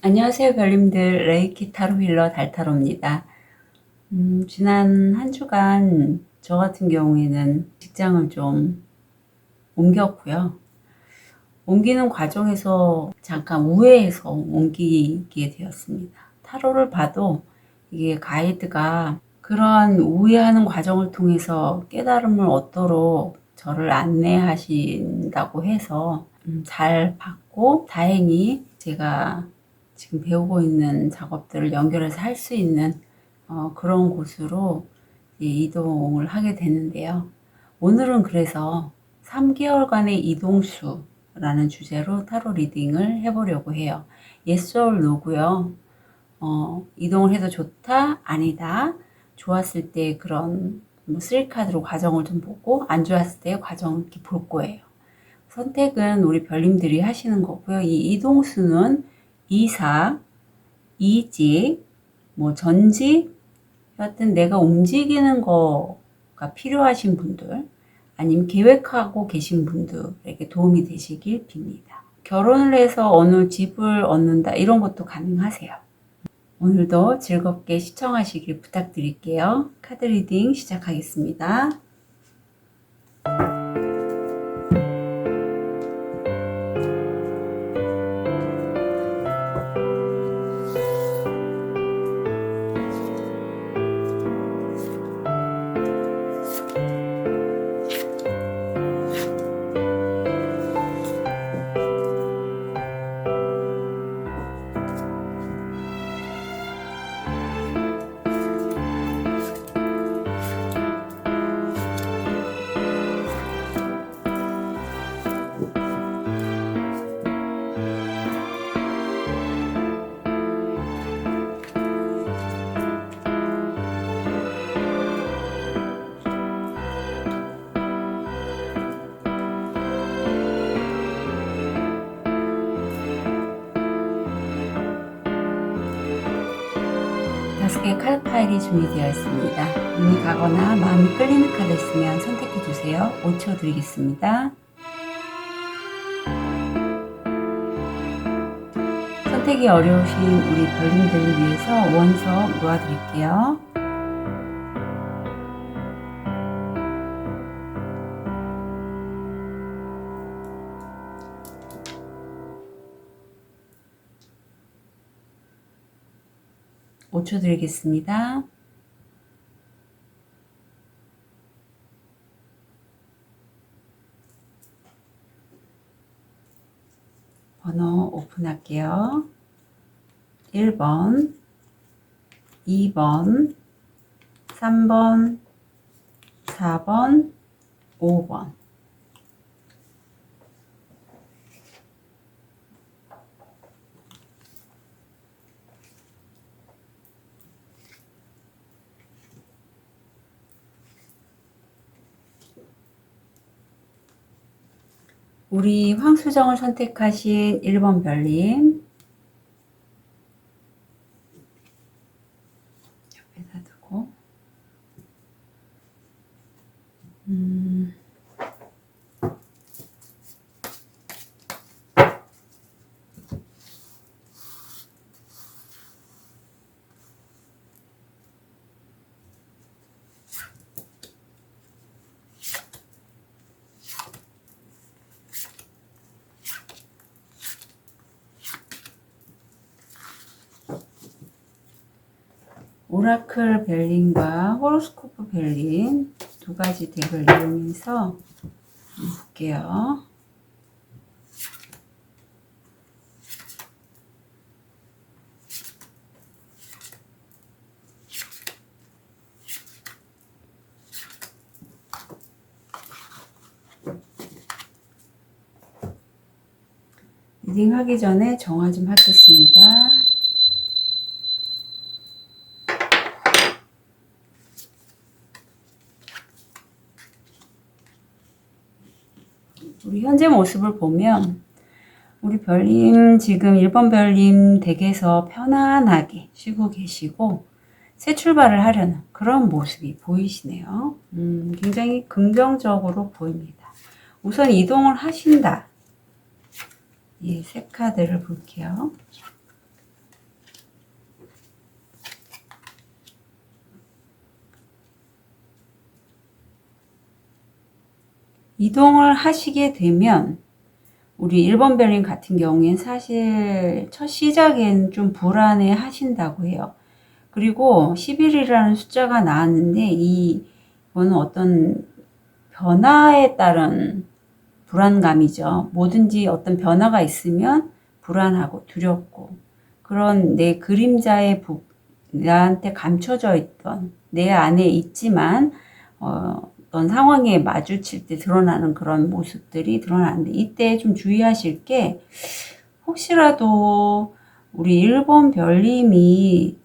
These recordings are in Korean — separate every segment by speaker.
Speaker 1: 안녕하세요, 별님들. 레이키 타로 힐러 달타로입니다. 지난 한 주간 저 같은 경우에는 직장을 좀 옮겼고요. 옮기는 과정에서 잠깐 우회해서 옮기게 되었습니다. 타로를 봐도 이게 가이드가 그런 우회하는 과정을 통해서 깨달음을 얻도록 저를 안내하신다고 해서 잘 봤고, 다행히 제가 지금 배우고 있는 작업들을 연결해서 할 수 있는 그런 곳으로 이동을 하게 되는데요. 오늘은 그래서 3개월간의 이동수라는 주제로 타로 리딩을 해보려고 해요. Yes or No고요. 이동을 해도 좋다, 아니다, 좋았을 때 그런 뭐 3카드로 과정을 좀 보고 안 좋았을 때의 과정을 이렇게 볼 거예요. 선택은 우리 별님들이 하시는 거고요. 이 이동수는 이사, 이직, 뭐 전직, 여하튼 내가 움직이는 거가 필요하신 분들, 아니면 계획하고 계신 분들에게 도움이 되시길 빕니다. 결혼을 해서 어느 집을 얻는다, 이런 것도 가능하세요. 오늘도 즐겁게 시청하시길 부탁드릴게요. 카드 리딩 시작하겠습니다. 다섯 개의 카드 파일이 준비되어 있습니다. 눈이 가거나 마음이 끌리는 카드 있으면 선택해 주세요. 5초 드리겠습니다. 선택이 어려우신 우리 별님들을 위해서 원석 놓아드릴게요. (5초) 드리겠습니다. 번호 오픈할게요. 1번, 2번, 3번, 4번, 5번. 우리 황수정을 선택하신 1번 별님, 옆에다 두고, 오라클 벨린과 호로스코프 벨린 두 가지 덱을 이용해서 볼게요. 리딩 하기 전에 정화 좀 하겠습니다. 우리 현재 모습을 보면 우리 별님 지금 1번 별님 댁에서 편안하게 쉬고 계시고 새 출발을 하려는 그런 모습이 보이시네요. 굉장히 긍정적으로 보입니다. 우선 이동을 하신다. 예, 새 카드를 볼게요. 이동을 하시게 되면 우리 1번 별님 같은 경우엔 사실 첫 시작엔 좀 불안해 하신다고 해요. 그리고 11이라는 숫자가 나왔는데 이거는 어떤 변화에 따른 불안감이죠. 뭐든지 어떤 변화가 있으면 불안하고 두렵고 그런 내 그림자의 나한테 감춰져 있던 내 안에 있지만 어떤 상황에 마주칠 때 드러나는 그런 모습들이 드러나는데 이때 좀 주의하실 게 혹시라도 우리 1번 별님이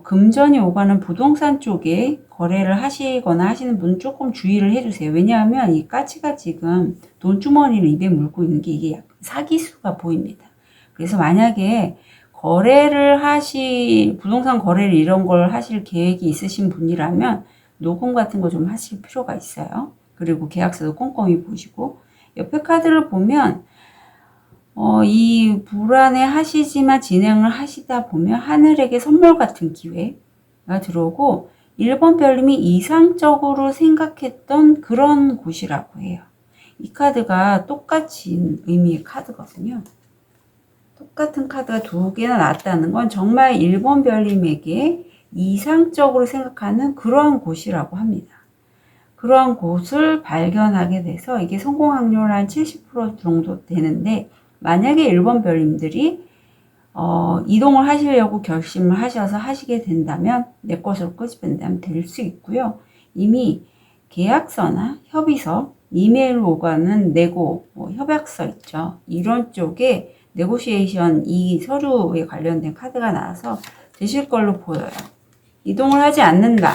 Speaker 1: 금전이 오가는 부동산 쪽에 거래를 하시거나 하시는 분 조금 주의를 해주세요. 왜냐하면 이 까치가 지금 돈주머니를 입에 물고 있는 게 이게 사기수가 보입니다. 그래서 만약에 부동산 거래를 이런 걸 하실 계획이 있으신 분이라면 녹음 같은 거 좀 하실 필요가 있어요. 그리고 계약서도 꼼꼼히 보시고 옆에 카드를 보면 이 불안해 하시지만 진행을 하시다 보면 하늘에게 선물 같은 기회가 들어오고 1번 별님이 이상적으로 생각했던 그런 곳이라고 해요. 이 카드가 똑같은 의미의 카드거든요. 똑같은 카드가 두 개나 나왔다는 건 정말 1번 별님에게 이상적으로 생각하는 그러한 곳이라고 합니다. 그러한 곳을 발견하게 돼서 이게 성공 확률 한 70% 정도 되는데 만약에 1번 별님들이 이동을 하시려고 결심을 하셔서 하시게 된다면 내 것으로 끄집어낸다면 될 수 있고요. 이미 계약서나 협의서, 이메일로 오가는 내고, 협약서 있죠. 이런 쪽에 네고시에이션 이 서류에 관련된 카드가 나와서 되실 걸로 보여요. 이동을 하지 않는다.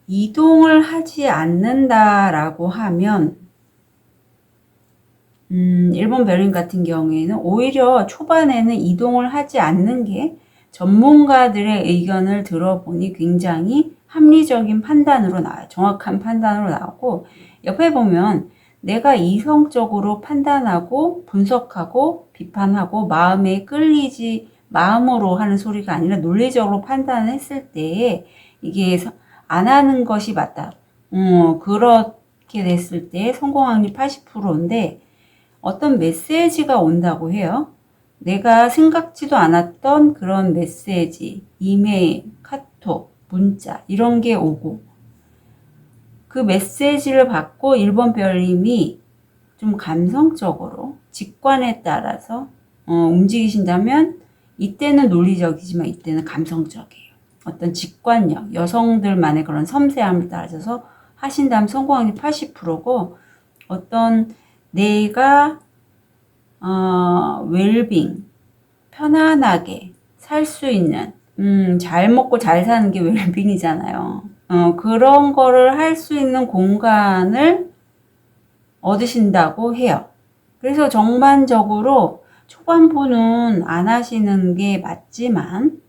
Speaker 1: 이동을 하지 않는다라고 하면 1번 별님 같은 경우에는 오히려 초반에는 이동을 하지 않는 게 전문가들의 의견을 들어보니 굉장히 합리적인 판단으로 나와요. 정확한 판단으로 나오고 옆에 보면 내가 이성적으로 판단하고 분석하고 비판하고 마음에 끌리지 마음으로 하는 소리가 아니라 논리적으로 판단했을 때에 이게 안 하는 것이 맞다. 그렇게 됐을 때 성공 확률 80%인데 어떤 메시지가 온다고 해요. 내가 생각지도 않았던 그런 메시지, 이메일, 카톡, 문자 이런 게 오고 그 메시지를 받고 1번 별님이 좀 감성적으로 직관에 따라서 움직이신다면 이때는 논리적이지만 이때는 감성적이에요. 어떤 직관력, 여성들만의 그런 섬세함을 따라서 하신다면 성공 확률 80%고 어떤 내가 웰빙, 편안하게 살 수 있는 잘 먹고 잘 사는 게 웰빙이잖아요. 그런 거를 할 수 있는 공간을 얻으신다고 해요. 그래서 전반적으로 초반부는 안 하시는 게 맞지만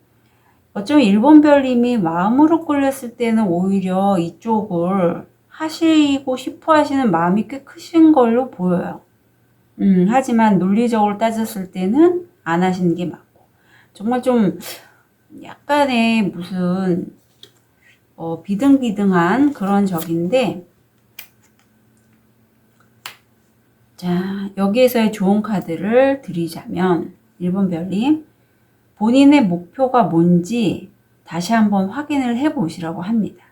Speaker 1: 어쩌면 1번 별님이 마음으로 끌렸을 때는 오히려 이쪽을 하시고 싶어 하시는 마음이 꽤 크신 걸로 보여요. 하지만 논리적으로 따졌을 때는 안 하시는 게 맞고 정말 좀 약간의 무슨 비등비등한 그런 적인데 자 여기에서의 좋은 카드를 드리자면 1번 별님 본인의 목표가 뭔지 다시 한번 확인을 해 보시라고 합니다.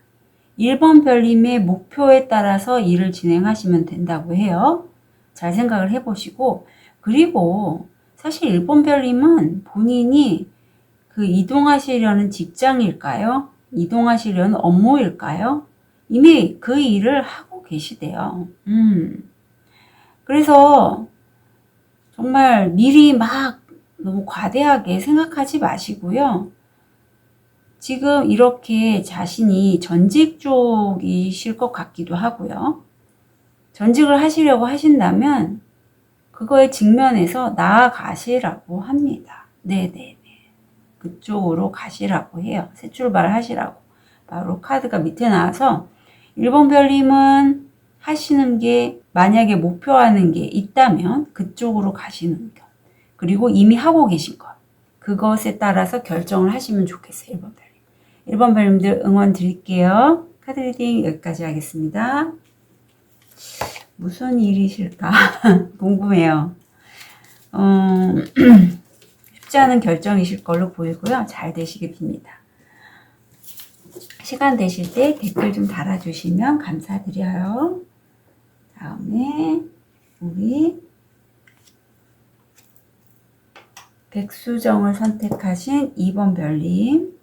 Speaker 1: 1번 별님의 목표에 따라서 일을 진행하시면 된다고 해요. 잘 생각을 해보시고 그리고 사실 1번 별님은 본인이 그 이동하시려는 직장일까요? 이동하시려는 업무일까요? 이미 그 일을 하고 계시대요. 그래서 정말 미리 막 너무 과대하게 생각하지 마시고요. 지금 이렇게 자신이 전직 쪽이실 것 같기도 하고요. 전직을 하시려고 하신다면 그거에 직면해서 나아가시라고 합니다. 네네네. 그쪽으로 가시라고 해요. 새 출발 하시라고. 바로 카드가 밑에 나와서 1번 별님은 하시는 게 만약에 목표하는 게 있다면 그쪽으로 가시는 것. 그리고 이미 하고 계신 것. 그것에 따라서 결정을 하시면 좋겠어요. 1번 별님. 1번 별님들 응원 드릴게요. 카드 리딩 여기까지 하겠습니다. 무슨 일이실까 궁금해요. 쉽지 않은 결정이실 걸로 보이고요. 잘 되시길 빕니다. 시간 되실 때 댓글 좀 달아주시면 감사드려요. 다음에 우리 백수정을 선택하신 2번 별님.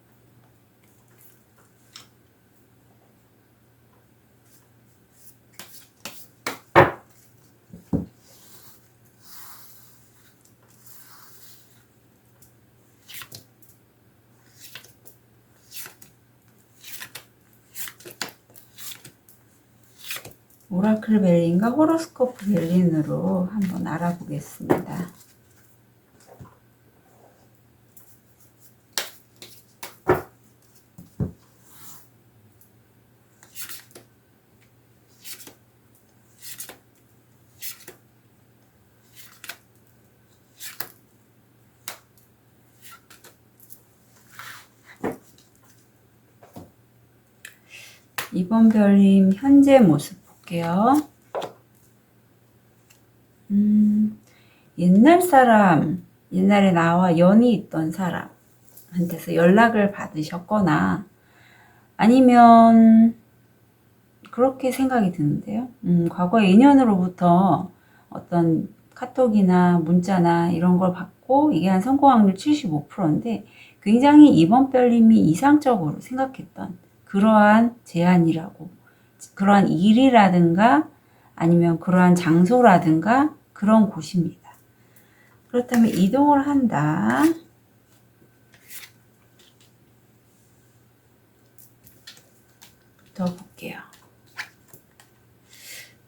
Speaker 1: 오라클 벨린과 호로스코프 벨린으로 한번 알아보겠습니다. 이번 별님 현재 모습 볼게요. 옛날 사람, 옛날에 나와 연이 있던 사람한테서 연락을 받으셨거나 아니면 그렇게 생각이 드는데요. 과거에 인연으로부터 어떤 카톡이나 문자나 이런 걸 받고 이게 한 성공 확률 75%인데 굉장히 이번 별님이 이상적으로 생각했던 그러한 제안이라고, 그러한 일이라든가 아니면 그러한 장소라든가 그런 곳입니다. 그렇다면 이동을 한다. 더 볼게요.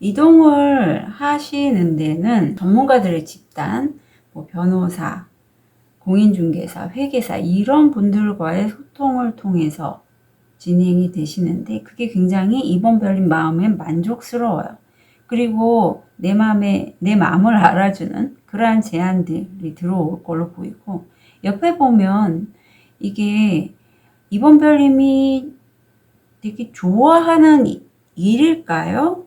Speaker 1: 이동을 하시는 데는 전문가들의 집단, 뭐 변호사, 공인중개사, 회계사 이런 분들과의 소통을 통해서 진행이 되시는데 그게 굉장히 이번 별님 마음엔 만족스러워요. 그리고 내 마음을 알아주는 그러한 제안들이 들어올 걸로 보이고 옆에 보면 이게 이번 별님이 되게 좋아하는 일일까요?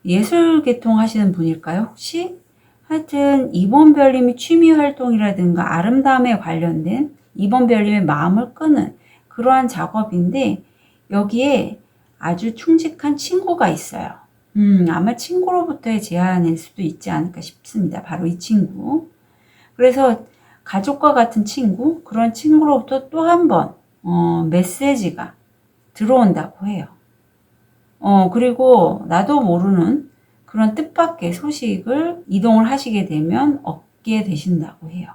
Speaker 1: 예술 계통 하시는 분일까요? 혹시? 하여튼 이번 별님이 취미 활동이라든가 아름다움에 관련된 이번 별님의 마음을 끄는 그러한 작업인데 여기에 아주 충직한 친구가 있어요. 아마 친구로부터의 제안일 수도 있지 않을까 싶습니다. 바로 이 친구. 그래서 가족과 같은 친구, 그런 친구로부터 또 한 번 메시지가 들어온다고 해요. 그리고 나도 모르는 그런 뜻밖의 소식을 이동을 하시게 되면 얻게 되신다고 해요.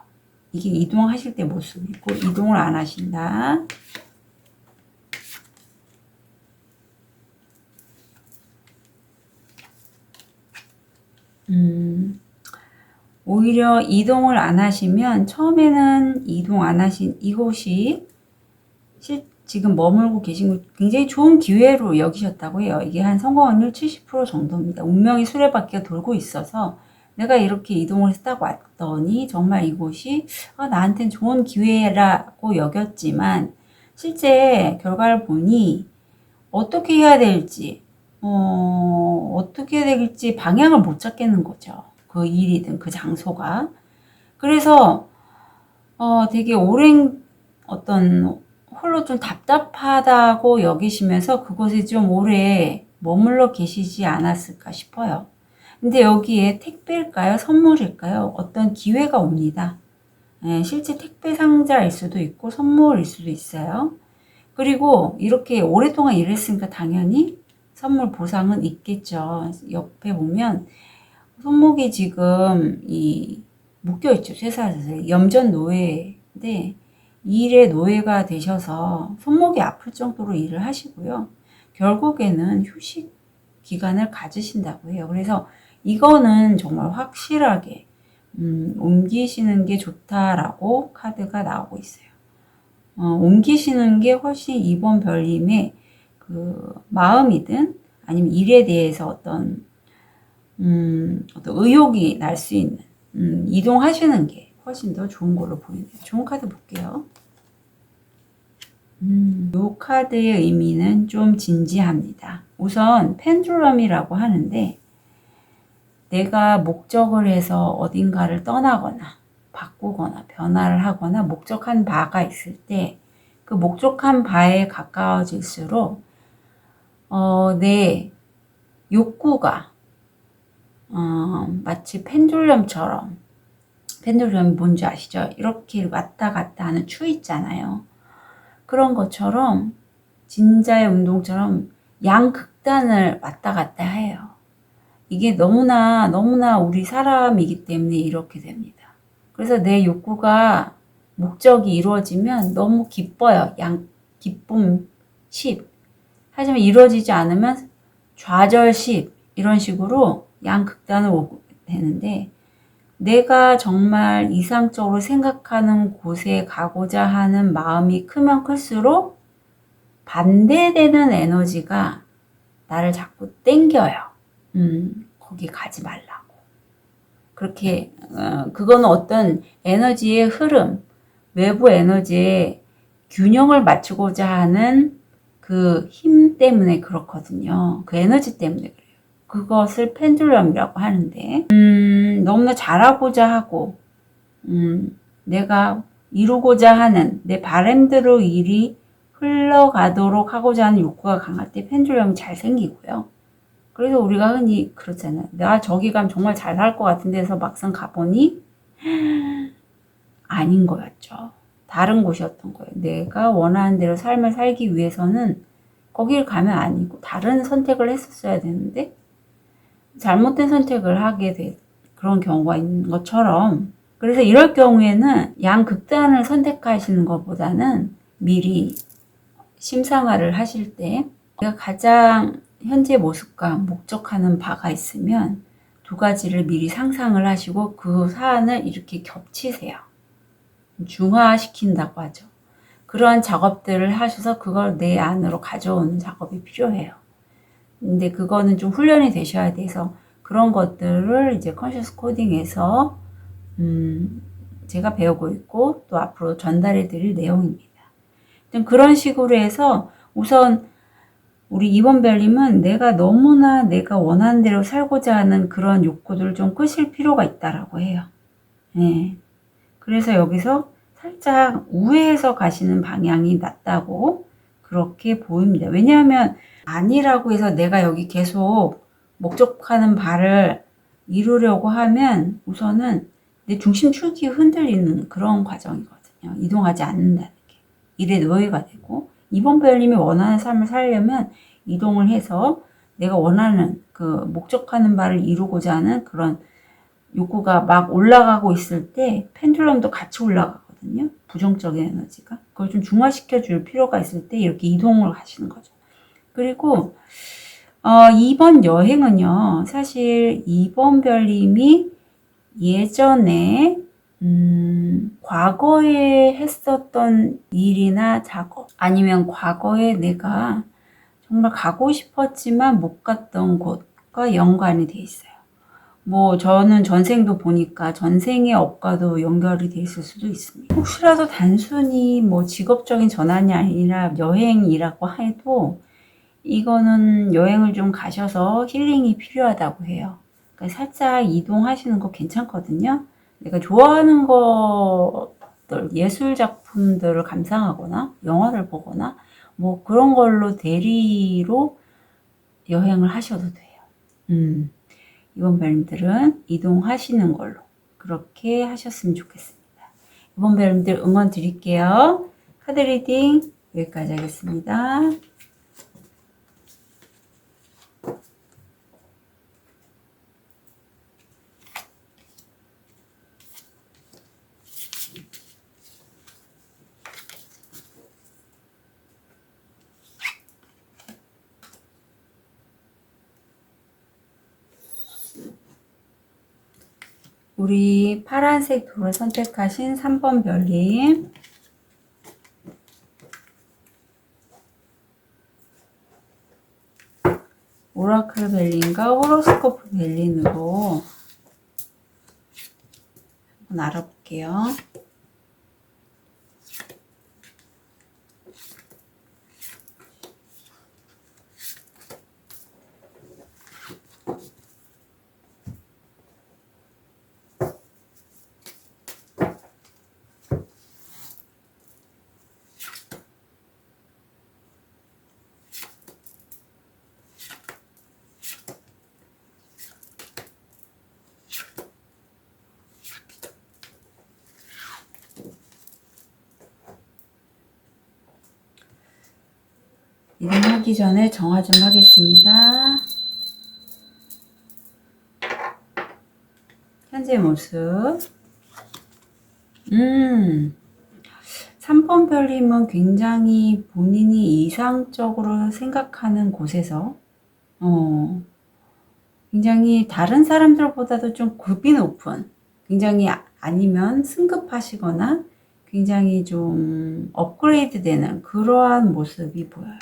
Speaker 1: 이게 이동하실 때 모습이고 이동을 안 하신다. 오히려 이동을 안 하시면 처음에는 이동 안 하신 이곳이 지금 머물고 계신 곳 굉장히 좋은 기회로 여기셨다고 해요. 이게 한 성공 확률 70% 정도입니다. 운명이 수레바퀴가 돌고 있어서 내가 이렇게 이동을 딱 왔더니 정말 이곳이 나한테는 좋은 기회라고 여겼지만 실제 결과를 보니 어떻게 해야 될지 어떻게 해야 될지 방향을 못 잡겠는 거죠. 그 일이든 그 장소가. 그래서 되게 오랜 어떤 홀로 좀 답답하다고 여기시면서 그곳에 좀 오래 머물러 계시지 않았을까 싶어요. 근데 여기에 택배일까요? 선물일까요? 어떤 기회가 옵니다. 실제 택배 상자일 수도 있고 선물일 수도 있어요. 그리고 이렇게 오랫동안 일했으니까 당연히 선물 보상은 있겠죠. 옆에 보면 손목이 지금 묶여 있죠. 쇠사슬에 염전 노예인데 일의 노예가 되셔서 손목이 아플 정도로 일을 하시고요. 결국에는 휴식 기간을 가지신다고 해요. 그래서 이거는 정말 확실하게 옮기시는 게 좋다라고 카드가 나오고 있어요. 옮기시는 게 훨씬 이번 별님의 그 마음이든 아니면 일에 대해서 어떤 의욕이 날 수 있는 이동하시는 게 훨씬 더 좋은 걸로 보이네요. 좋은 카드 볼게요. 이 카드의 의미는 좀 진지합니다. 우선 펜듈럼이라고 하는데 내가 목적을 해서 어딘가를 떠나거나 바꾸거나 변화를 하거나 목적한 바가 있을 때 그 목적한 바에 가까워질수록 내 욕구가 마치 펜듈럼처럼, 펜듈럼이 뭔지 아시죠? 이렇게 왔다 갔다 하는 추 있잖아요. 그런 것처럼 진자의 운동처럼 양극단을 왔다 갔다 해요. 이게 너무나 우리 사람이기 때문에 이렇게 됩니다. 그래서 내 욕구가 목적이 이루어지면 너무 기뻐요. 기쁨 10. 하지만 이루어지지 않으면 좌절 10. 이런 식으로 양극단을 오게 되는데 내가 정말 이상적으로 생각하는 곳에 가고자 하는 마음이 크면 클수록 반대되는 에너지가 나를 자꾸 땡겨요. 거기 가지 말라고. 그렇게, 그거는 어떤 에너지의 흐름, 외부 에너지의 균형을 맞추고자 하는 그 힘 때문에 그렇거든요. 그 에너지 때문에 그래요. 그것을 펜듈럼이라고 하는데, 너무나 잘하고자 하고, 내가 이루고자 하는 내 바램대로 일이 흘러가도록 하고자 하는 욕구가 강할 때 펜듈럼이 잘 생기고요. 그래서 우리가 흔히 그렇잖아요. 내가 저기 가면 정말 잘할 것 같은 데서 막상 가보니 아닌 거였죠. 다른 곳이었던 거예요. 내가 원하는 대로 삶을 살기 위해서는 거길 가면 아니고 다른 선택을 했었어야 되는데 잘못된 선택을 하게 된 그런 경우가 있는 것처럼, 그래서 이럴 경우에는 양극단을 선택하시는 것보다는 미리 심상화를 하실 때 내가 가장 현재 모습과 목적하는 바가 있으면 두 가지를 미리 상상을 하시고 그 사안을 이렇게 겹치세요. 중화시킨다고 하죠. 그러한 작업들을 하셔서 그걸 내 안으로 가져오는 작업이 필요해요. 근데 그거는 좀 훈련이 되셔야 돼서 그런 것들을 이제 컨셔스 코딩에서 제가 배우고 있고 또 앞으로 전달해 드릴 내용입니다. 그런 식으로 해서 우선 우리 이번별님은 너무나 내가 원하는 대로 살고자 하는 그런 욕구들을 좀 끄실 필요가 있다라고 해요. 네. 그래서 여기서 살짝 우회해서 가시는 방향이 낫다고 그렇게 보입니다. 왜냐하면 아니라고 해서 내가 여기 계속 목적하는 바를 이루려고 하면 우선은 내 중심축이 흔들리는 그런 과정이거든요. 이동하지 않는다는 게. 일에 노예가 되고, 이번 별님이 원하는 삶을 살려면 이동을 해서 내가 원하는 그 목적하는 바를 이루고자 하는 그런 욕구가 막 올라가고 있을 때 펜듈럼도 같이 올라가거든요. 부정적인 에너지가. 그걸 좀 중화시켜 줄 필요가 있을 때 이렇게 이동을 하시는 거죠. 그리고 이번 여행은요, 사실 이번 별님이 예전에 과거에 했었던 일이나 작업, 아니면 과거에 내가 정말 가고 싶었지만 못 갔던 곳과 연관이 돼 있어요. 뭐 저는 전생도 보니까 전생의 업과도 연결이 돼 있을 수도 있습니다. 혹시라도 단순히 뭐 직업적인 전환이 아니라 여행이라고 해도 이거는 여행을 좀 가셔서 힐링이 필요하다고 해요. 그러니까 살짝 이동하시는 거 괜찮거든요. 내가 좋아하는 것들, 예술 작품들을 감상하거나 영화를 보거나 뭐 그런 걸로 대리로 여행을 하셔도 돼요. 이번 별님들은 이동하시는 걸로 그렇게 하셨으면 좋겠습니다. 이번 별님들 응원 드릴게요. 카드 리딩 여기까지 하겠습니다. 우리 파란색 돌을 선택하신 3번 별님, 오라클 벨린과 호로스코프 벨린으로 한번 알아볼게요. 이동하기 전에 정화 좀 하겠습니다. 현재 모습. 3번 별님은 굉장히 본인이 이상적으로 생각하는 곳에서 굉장히 다른 사람들보다도 좀 급이 높은, 굉장히 아니면 승급하시거나 굉장히 좀 업그레이드 되는 그러한 모습이 보여요.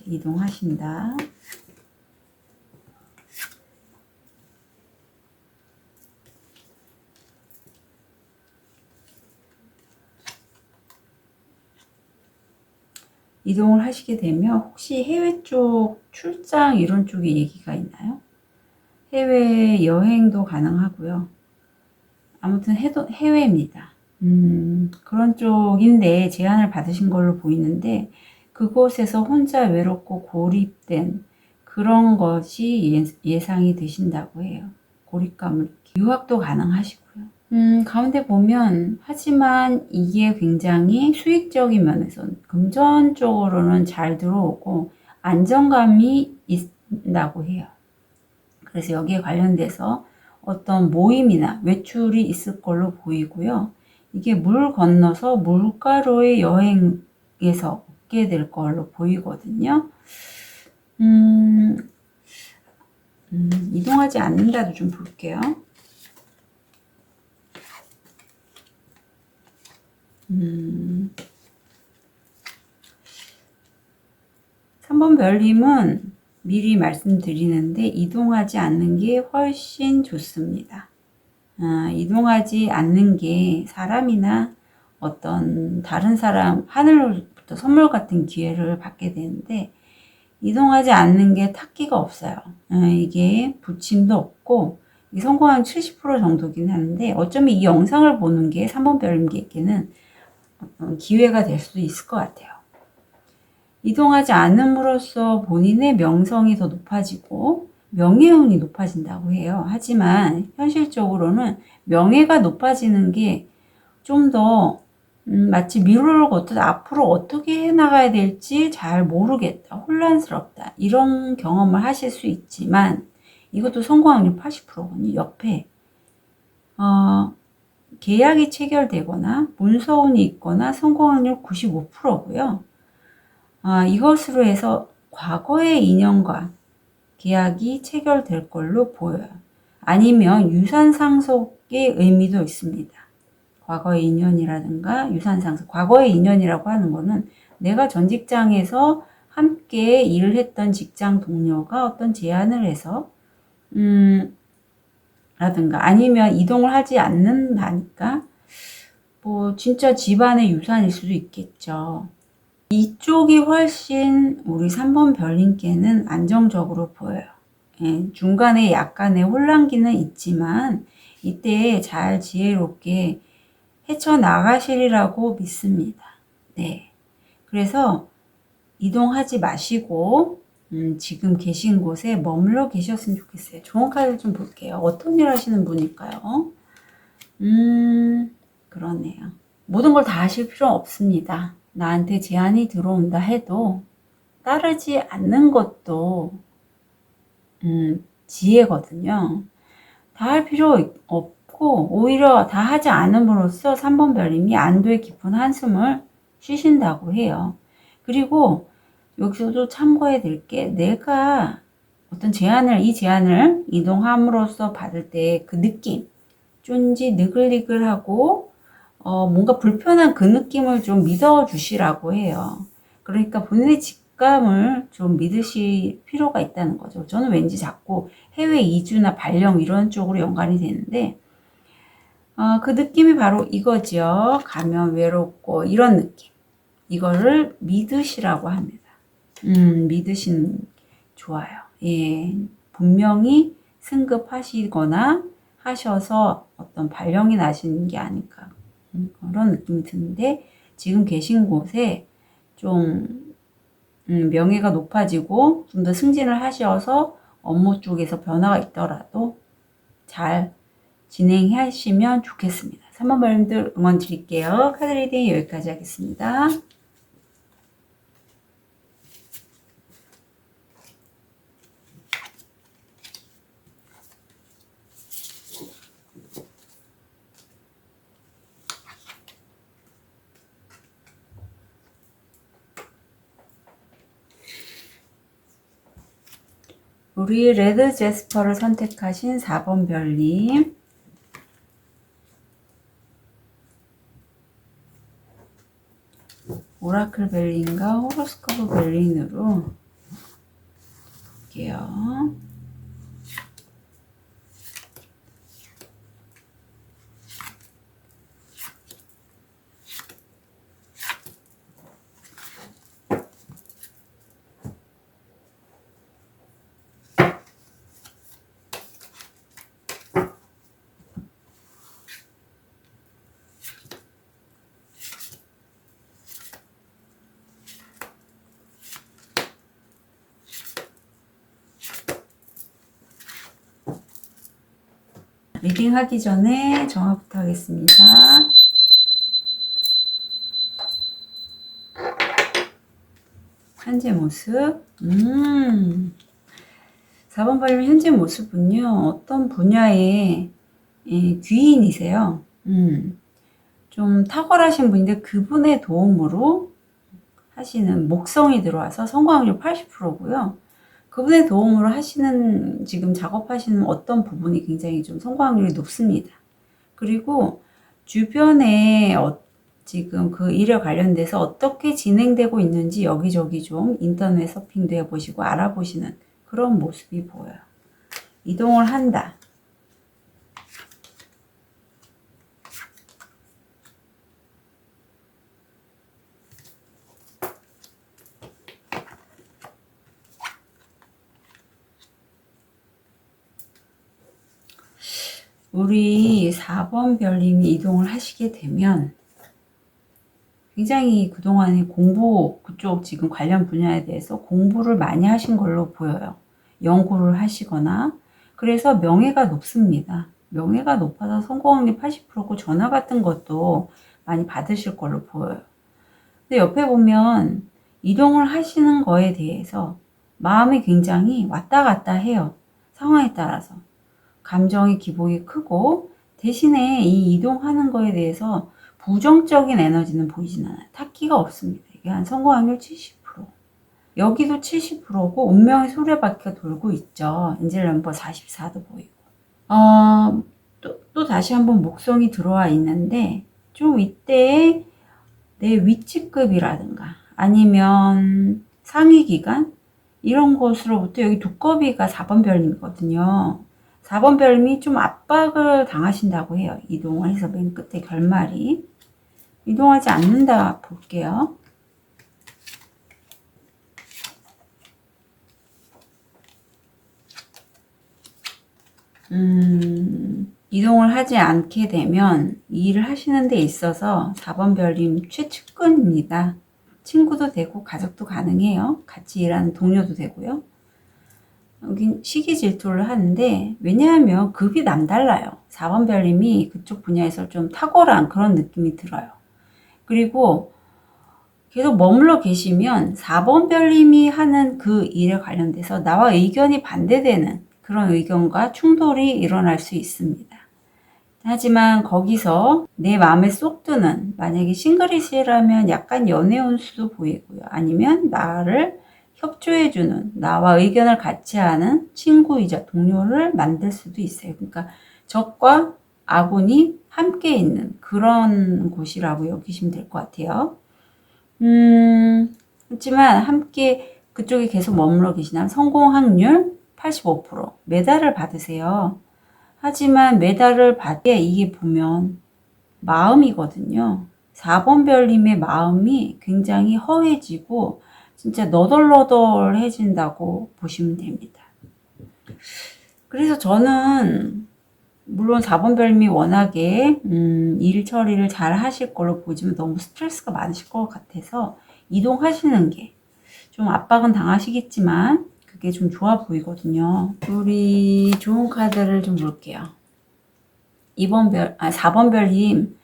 Speaker 1: 이동하신다. 이동을 하시게 되면 혹시 해외 쪽 출장 이런 쪽에 얘기가 있나요? 해외 여행도 가능하고요. 아무튼 해외입니다. 그런 쪽인데 제안을 받으신 걸로 보이는데 그곳에서 혼자 외롭고 고립된 그런 것이 예상이 되신다고 해요. 고립감을. 유학도 가능하시고요. 가운데 보면 하지만 이게 굉장히 수익적인 면에서는 금전적으로는 잘 들어오고 안정감이 있다고 해요. 그래서 여기에 관련돼서 어떤 모임이나 외출이 있을 걸로 보이고요. 이게 물 건너서 물가로의 여행에서 얻게 될 걸로 보이거든요. 이동하지 않는다도 좀 볼게요. 3번 별님은 미리 말씀드리는데 이동하지 않는 게 훨씬 좋습니다. 이동하지 않는 게 사람이나 어떤 다른 사람, 하늘로부터 선물 같은 기회를 받게 되는데 이동하지 않는 게 탁기가 없어요. 이게 부침도 없고 성공한 70% 정도긴 하는데 어쩌면 이 영상을 보는 게 3번 별님께는 기회가 될 수도 있을 것 같아요. 이동하지 않음으로써 본인의 명성이 더 높아지고 명예운이 높아진다고 해요. 하지만 현실적으로는 명예가 높아지는 게 좀 더 마치 미루를 걷듯 앞으로 어떻게 해나가야 될지 잘 모르겠다, 혼란스럽다 이런 경험을 하실 수 있지만 이것도 성공 확률 80%거든요. 옆에 계약이 체결되거나 문서운이 있거나 성공 확률 95%고요. 이것으로 해서 과거의 인연과 계약이 체결될 걸로 보여요. 아니면 유산 상속의 의미도 있습니다. 과거의 인연이라든가 유산 상속. 과거의 인연이라고 하는 거는 내가 전 직장에서 함께 일을 했던 직장 동료가 어떤 제안을 해서 라든가 아니면 이동을 하지 않는다니까 뭐 진짜 집안의 유산일 수도 있겠죠. 이쪽이 훨씬 우리 3번 별님께는 안정적으로 보여요. 예, 중간에 약간의 혼란기는 있지만 이때 잘 지혜롭게 헤쳐나가시리라고 믿습니다. 네. 그래서 이동하지 마시고 지금 계신 곳에 머물러 계셨으면 좋겠어요. 좋은 카드 좀 볼게요. 어떤 일 하시는 분일까요? 그러네요. 모든 걸 다 하실 필요 없습니다. 나한테 제안이 들어온다 해도 따르지 않는 것도 지혜거든요. 다 할 필요 없고 오히려 다 하지 않음으로써 3번 별님이 안도의 깊은 한숨을 쉬신다고 해요. 그리고 여기서도 참고해 드릴 게 내가 어떤 이 제안을 이동함으로써 받을 때 그 느낌, 쫀지 느글느글하고 뭔가 불편한 그 느낌을 좀 믿어주시라고 해요. 그러니까 본인의 직감을 좀 믿으실 필요가 있다는 거죠. 저는 왠지 자꾸 해외 이주나 발령 이런 쪽으로 연관이 되는데 그 느낌이 바로 이거죠. 가면 외롭고 이런 느낌. 이거를 믿으시라고 합니다. 믿으시는 좋아요. 예, 분명히 승급하시거나 하셔서 어떤 발령이 나시는 게 아닐까 그런 느낌이 드는데 지금 계신 곳에 좀 명예가 높아지고 좀 더 승진을 하셔서 업무 쪽에서 변화가 있더라도 잘 진행하시면 좋겠습니다. 3번 별님들 응원 드릴게요. 카드 리딩 여기까지 하겠습니다. 우리 레드 제스퍼를 선택하신 4번 별님. 오라클 벨린과 호로스코프 벨린으로 볼게요. 리딩 하기 전에 정화부터 하겠습니다. 현재 모습. 4번 별님 현재 모습은요, 어떤 분야의 귀인이세요. 좀 탁월하신 분인데 그분의 도움으로 하시는 목성이 들어와서 성공 확률 80%고요. 그분의 도움으로 하시는, 지금 작업하시는 어떤 부분이 굉장히 좀 성공 확률이 높습니다. 그리고 주변에 지금 그 일에 관련돼서 어떻게 진행되고 있는지 여기저기 좀 인터넷 서핑도 해보시고 알아보시는 그런 모습이 보여요. 이동을 한다. 우리 4번 별님이 이동을 하시게 되면 굉장히 그동안에 그쪽 지금 관련 분야에 대해서 공부를 많이 하신 걸로 보여요. 연구를 하시거나. 그래서 명예가 높습니다. 명예가 높아서 성공 확률 80%고 전화 같은 것도 많이 받으실 걸로 보여요. 근데 옆에 보면 이동을 하시는 거에 대해서 마음이 굉장히 왔다 갔다 해요. 상황에 따라서. 감정의 기복이 크고, 대신에 이 이동하는 거에 대해서 부정적인 에너지는 보이진 않아요. 탁기가 없습니다. 이게 한 성공 확률 70%. 여기도 70%고 운명의 수레바퀴가 돌고 있죠. 엔젤 넘버 44도 보이고. 또 다시 한번 목성이 들어와 있는데, 좀 이때 내 위치급이라든가 아니면 상위 기관 이런 곳으로부터, 여기 두꺼비가 4번 별님이거든요. 4번 별님이 좀 압박을 당하신다고 해요. 이동을 해서 맨 끝에 결말이. 이동하지 않는다 볼게요. 이동을 하지 않게 되면 이 일을 하시는 데 있어서 4번 별님 최측근입니다. 친구도 되고 가족도 가능해요. 같이 일하는 동료도 되고요. 여긴 시기 질투를 하는데, 왜냐하면 급이 남달라요. 4번 별님이 그쪽 분야에서 좀 탁월한 그런 느낌이 들어요. 그리고 계속 머물러 계시면 4번 별님이 하는 그 일에 관련돼서 나와 의견이 반대되는 그런 의견과 충돌이 일어날 수 있습니다. 하지만 거기서 내 마음에 쏙 드는, 만약에 싱글이시라면 약간 연애 온수도 보이고요. 아니면 나를 협조해주는, 나와 의견을 같이 하는 친구이자 동료를 만들 수도 있어요. 그러니까 적과 아군이 함께 있는 그런 곳이라고 여기시면 될 것 같아요. 그렇지만 함께 그쪽에 계속 머물러 계시다면 성공 확률 85%, 메달을 받으세요. 하지만 메달을 받게, 이게 보면 마음이거든요. 4번 별님의 마음이 굉장히 허해지고 진짜 너덜너덜해진다고 보시면 됩니다. 그래서 저는 물론 4번 별님이 워낙에 일 처리를 잘 하실 걸로 보지만 너무 스트레스가 많으실 것 같아서 이동하시는 게 좀 압박은 당하시겠지만 그게 좀 좋아 보이거든요. 우리 좋은 카드를 좀 볼게요. 4번 별님.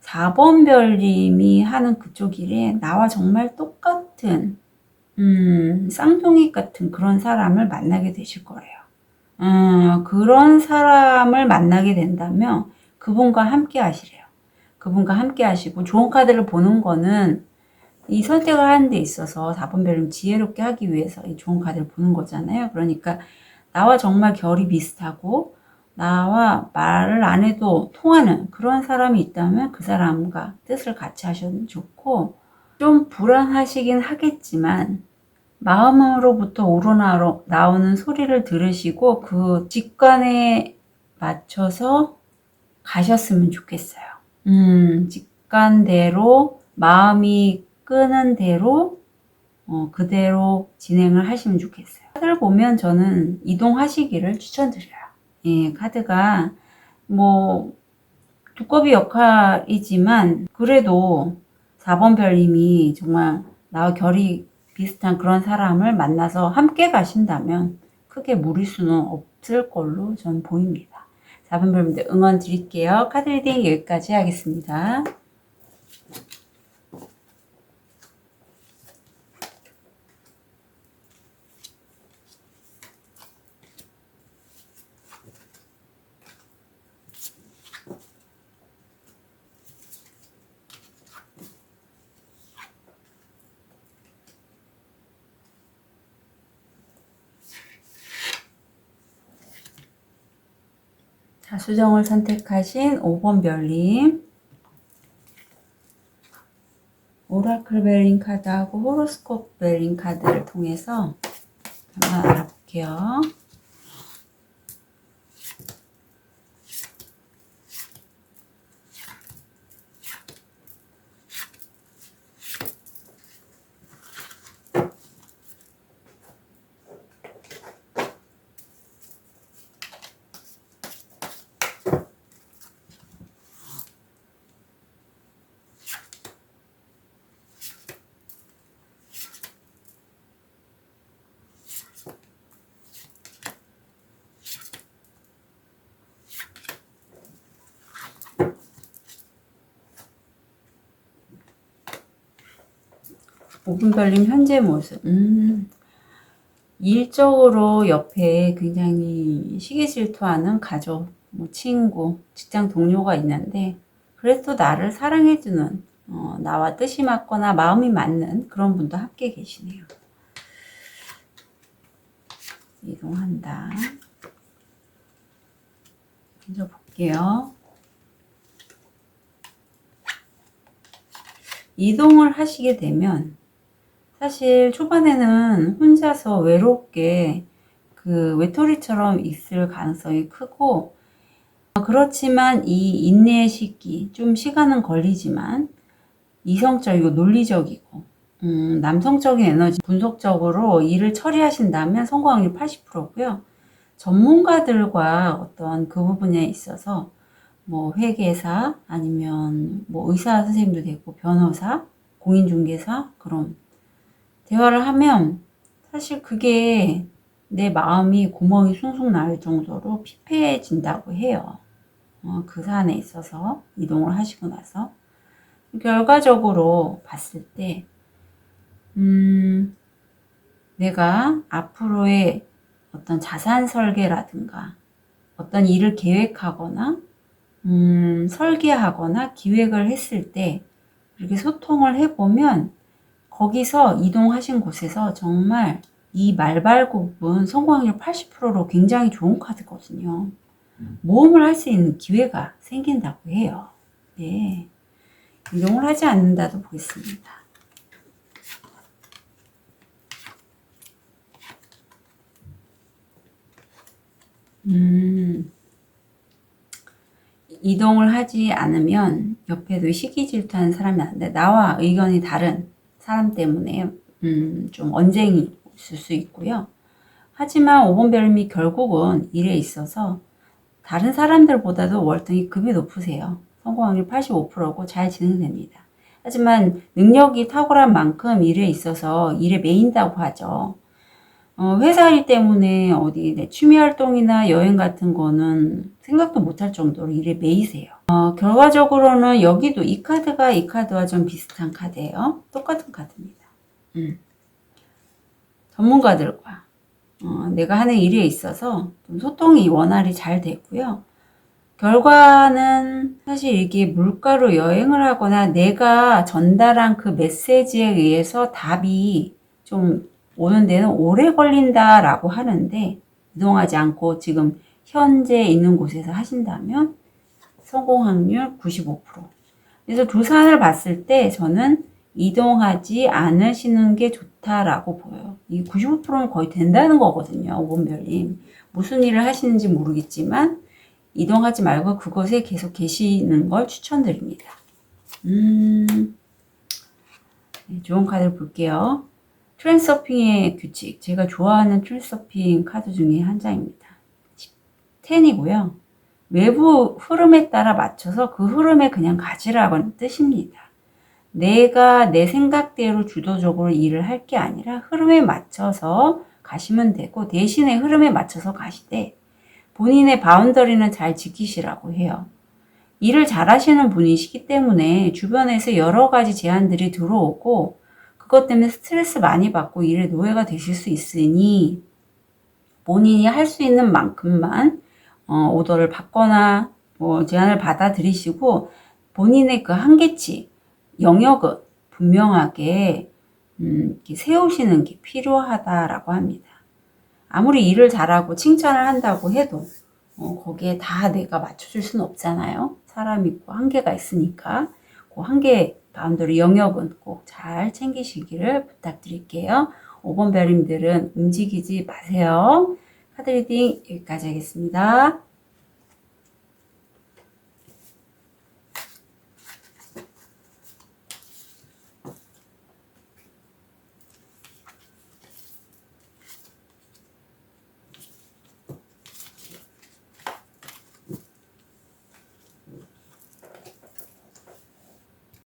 Speaker 1: 4번 별님이 하는 그쪽 일에 나와 정말 똑같은 쌍둥이 같은 그런 사람을 만나게 되실 거예요. 그런 사람을 만나게 된다면 그분과 함께 하시래요. 그분과 함께 하시고, 좋은 카드를 보는 거는 이 선택을 하는 데 있어서 4번 별님 지혜롭게 하기 위해서 이 좋은 카드를 보는 거잖아요. 그러니까 나와 정말 결이 비슷하고 나와 말을 안 해도 통하는 그런 사람이 있다면 그 사람과 뜻을 같이 하셔도 좋고, 좀 불안하시긴 하겠지만 마음으로부터 우러나오는 소리를 들으시고 그 직관에 맞춰서 가셨으면 좋겠어요. 직관대로 마음이 끄는 대로 그대로 진행을 하시면 좋겠어요. 카드를 보면 저는 이동하시기를 추천드려요. 예, 카드가 뭐 두꺼비 역할이지만 그래도 4번 별님이 정말 나와 결이 비슷한 그런 사람을 만나서 함께 가신다면 크게 무리수는 없을 걸로 전 보입니다. 4번 별님들 응원 드릴게요. 카드 리딩 여기까지 하겠습니다. 자, 수정을 선택하신 5번 별님, 오라클 베링 카드하고 호로스콥 베링 카드를 통해서 한번 알아볼게요. 오분별님 현재 모습. 일적으로 옆에 굉장히 시기 질투하는 가족, 뭐 친구, 직장 동료가 있는데 그래도 나를 사랑해주는 나와 뜻이 맞거나 마음이 맞는 그런 분도 함께 계시네요. 이동한다. 먼저 볼게요. 이동을 하시게 되면 사실 초반에는 혼자서 외롭게 그 외톨이처럼 있을 가능성이 크고, 그렇지만 이 인내의 시기, 좀 시간은 걸리지만 이성적이고 논리적이고 남성적인 에너지, 분석적으로 일을 처리하신다면 성공 확률 80%고요. 전문가들과 어떤 그 부분에 있어서 뭐 회계사 아니면 뭐 의사 선생님도 되고 변호사, 공인중개사 그런 대화를 하면 사실 그게 내 마음이 구멍이 숭숭 날 정도로 피폐해진다고 해요. 그 사안에 있어서 이동을 하시고 나서 결과적으로 봤을 때 내가 앞으로의 어떤 자산 설계라든가 어떤 일을 계획하거나 설계하거나 기획을 했을 때 이렇게 소통을 해보면 거기서 이동하신 곳에서 정말 이 말발굽은 성공 확률 80%로 굉장히 좋은 카드거든요. 모험을 할 수 있는 기회가 생긴다고 해요. 네. 이동을 하지 않는다도 보겠습니다. 이동을 하지 않으면 옆에도 시기 질투하는 사람이 많은데 나와 의견이 다른 사람 때문에 좀 언쟁이 있을 수 있고요. 하지만 5번 별님이 결국은 일에 있어서 다른 사람들보다도 월등히 급이 높으세요. 성공 확률 85%고 잘 진행됩니다. 하지만 능력이 탁월한 만큼 일에 있어서 일에 매인다고 하죠. 회사 일 때문에 어디 취미 활동이나 여행 같은 거는 생각도 못할 정도로 일에 매이세요. 결과적으로는 여기도 이 카드가 이 카드와 좀 비슷한 카드예요. 똑같은 카드입니다. 전문가들과 내가 하는 일에 있어서 좀 소통이 원활히 잘 되고요. 결과는 사실 이게 물가로 여행을 하거나 내가 전달한 그 메시지에 의해서 답이 좀 오는 데는 오래 걸린다라고 하는데 이동하지 않고 지금 현재 있는 곳에서 하신다면 성공 확률 95%. 그래서 두 사안을 봤을 때 저는 이동하지 않으시는 게 좋다라고 보여요. 이 95%는 거의 된다는 거거든요. 5번 별님. 무슨 일을 하시는지 모르겠지만 이동하지 말고 그곳에 계속 계시는 걸 추천드립니다. 네, 좋은 카드를 볼게요. 트랜서핑의 규칙. 제가 좋아하는 트랜서핑 카드 중에 한 장입니다. 10이고요. 외부 흐름에 따라 맞춰서 그 흐름에 그냥 가지라는 뜻입니다. 내가 내 생각대로 주도적으로 일을 할 게 아니라 흐름에 맞춰서 가시면 되고 대신에 흐름에 맞춰서 가시되 본인의 바운더리는 잘 지키시라고 해요. 일을 잘하시는 분이시기 때문에 주변에서 여러 가지 제안들이 들어오고 그것 때문에 스트레스 많이 받고 일에 노예가 되실 수 있으니 본인이 할 수 있는 만큼만 오더를 받거나 제안을 받아들이시고 본인의 그 한계치, 영역은 분명하게 이렇게 세우시는 게 필요하다라고 합니다. 아무리 일을 잘하고 칭찬을 한다고 해도 거기에 다 내가 맞춰줄 수는 없잖아요. 사람이 있고 한계가 있으니까 그 한계 바운더리 영역은 꼭 잘 챙기시기를 부탁드릴게요. 5번 별님들은 움직이지 마세요. 카드 리딩 여기까지 하겠습니다.